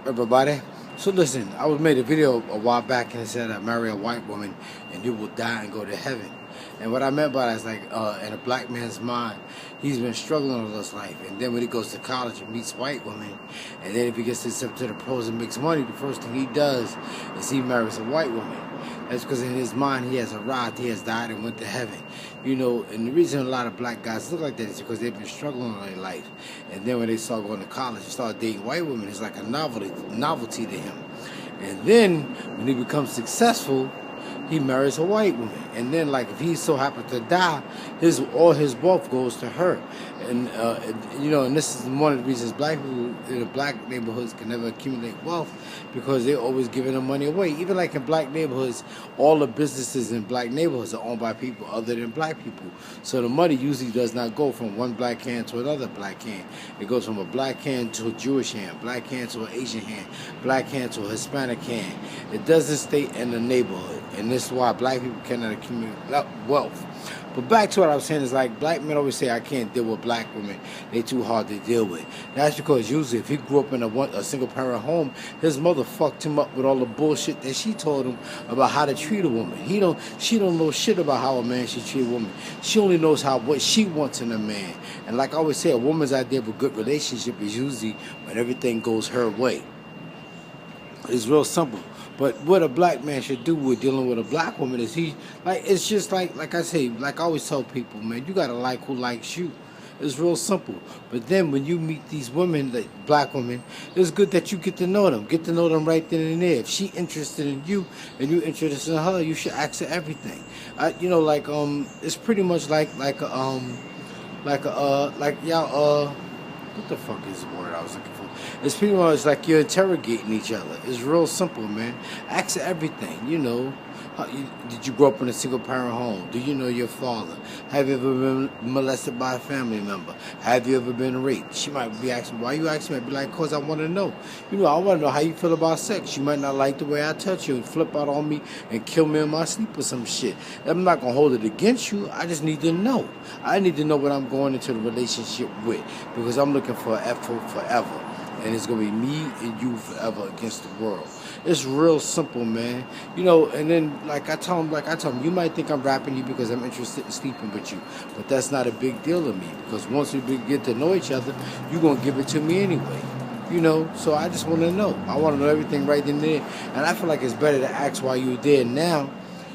Everybody? So listen, I was made a video a while back and it said marry a white woman and you will die and go to heaven. And what I meant by that is like in a black man's mind, he's been struggling all his life. And then when he goes to college and meets white women, and then if he gets accepted to the pros and makes money, the first thing he does is he marries a white woman. That's because in his mind he has arrived, he has died and went to heaven. You know, and the reason a lot of black guys look like that is because they've been struggling all their life. And then when they start going to college and start dating white women, it's like a novelty to him. And then when he becomes successful, he marries a white woman. And then like if he so happens to die, all his wealth goes to her. And you know, and this is one of the reasons black people in the black neighborhoods can never accumulate wealth, because they're always giving their money away. Even like in black neighborhoods, all the businesses in black neighborhoods are owned by people other than black people. So the money usually does not go from one black hand to another black hand. It goes from a black hand to a Jewish hand, black hand to an Asian hand, black hand to a Hispanic hand. It doesn't stay in the neighborhood. And this is why black people cannot accumulate wealth. But back to what I was saying is like black men always say I can't deal with black women. They too hard to deal with. That's because usually if he grew up in a single parent home, his mother fucked him up with all the bullshit that she told him about how to treat a woman. She don't know shit about how a man should treat a woman. She only knows what she wants in a man. And like I always say, a woman's idea of a good relationship is usually when everything goes her way. It's real simple. But what a black man should do with dealing with a black woman is it's just like I say, like I always tell people, man, you gotta like who likes you. It's real simple. But then when you meet these women, like black women, it's good that you get to know them. Get to know them right then and there. If she interested in you and you interested in her, you should ask her everything. It's pretty much like y'all what the fuck is the word I was looking for? It's pretty much like you're interrogating each other. It's real simple, man. Ask her everything, you know. Did you grow up in a single parent home? Do you know your father? Have you ever been molested by a family member? Have you ever been raped? She might be asking, why you asking me? I'd be like, cause I want to know. You know, I want to know how you feel about sex. You might not like the way I touch you and flip out on me and kill me in my sleep or some shit. I'm not going to hold it against you. I just need to know. I need to know what I'm going into the relationship with, because I'm looking for forever. And it's going to be me and you forever against the world. It's real simple, man. You know, and then like I tell them, you might think I'm rapping you because I'm interested in sleeping with you. But that's not a big deal to me, because once we get to know each other, you're going to give it to me anyway. You know, so I just want to know. I want to know everything right then and there. And I feel like it's better to ask while you're there now,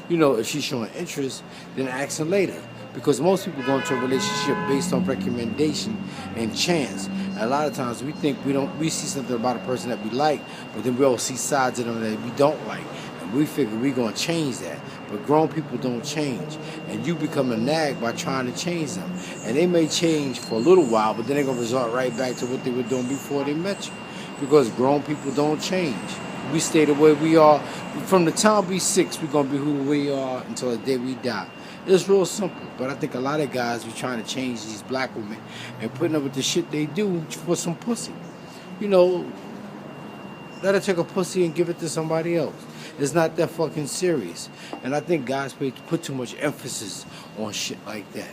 you know, if she's showing interest, than asking later. Because most people go into a relationship based on recommendation and chance. And a lot of times we think we see something about a person that we like, but then we all see sides of them that we don't like. And we figure we're going to change that. But grown people don't change. And you become a nag by trying to change them. And they may change for a little while, but then they're going to resort right back to what they were doing before they met you. Because grown people don't change. We stay the way we are. From the time we 6, we're going to be who we are until the day we die. It's real simple, but I think a lot of guys be trying to change these black women and putting up with the shit they do for some pussy. You know, let her take a pussy and give it to somebody else. It's not that fucking serious. And I think guys put too much emphasis on shit like that.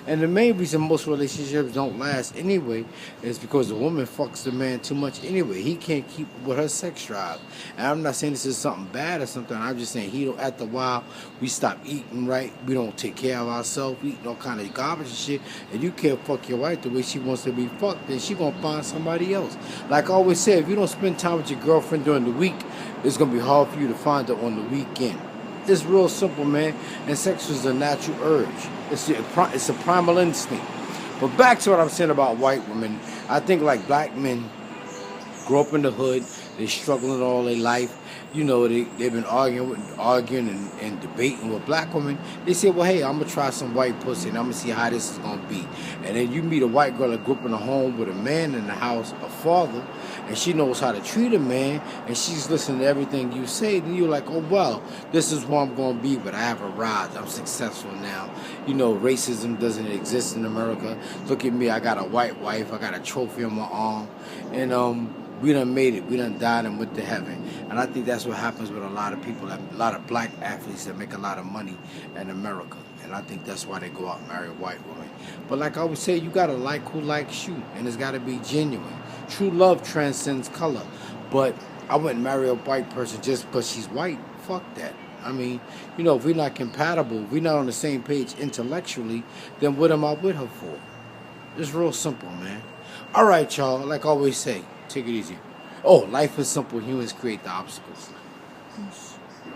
And the main reason most relationships don't last anyway is because the woman fucks the man too much anyway. He can't keep up with her sex drive. And I'm not saying this is something bad or something. I'm just saying after a while, we stop eating right. We don't take care of ourselves. We eat all kind of garbage and shit. And you can't fuck your wife the way she wants to be fucked, then she gonna find somebody else. Like I always say, if you don't spend time with your girlfriend during the week, it's gonna be hard for you to find her on the weekend. It's real simple, man. And sex is a natural urge. It's a primal instinct. But back to what I'm saying about white women, I think like black men grow up in the hood, they struggling all their life. You know, they've been arguing and debating with black women. They say, well, hey, I'm going to try some white pussy and I'm going to see how this is going to be. And then you meet a white girl that grew up in a home with a man in the house, a father, and she knows how to treat a man, and she's listening to everything you say. Then you're like, oh, well, this is who I'm going to be, but I have arrived. I'm successful now. You know, racism doesn't exist in America. Look at me. I got a white wife. I got a trophy on my arm. And, we done made it. We done died and went to heaven. And I think that's what happens with a lot of people, a lot of black athletes that make a lot of money in America. And I think that's why they go out and marry a white woman. But like I always say, you got to like who likes you. And it's got to be genuine. True love transcends color. But I wouldn't marry a white person just because she's white. Fuck that. I mean, if we're not compatible, if we're not on the same page intellectually, then what am I with her for? It's real simple, man. All right, y'all. Like I always say, take it easy. Oh, life is simple. Humans create the obstacles. Peace.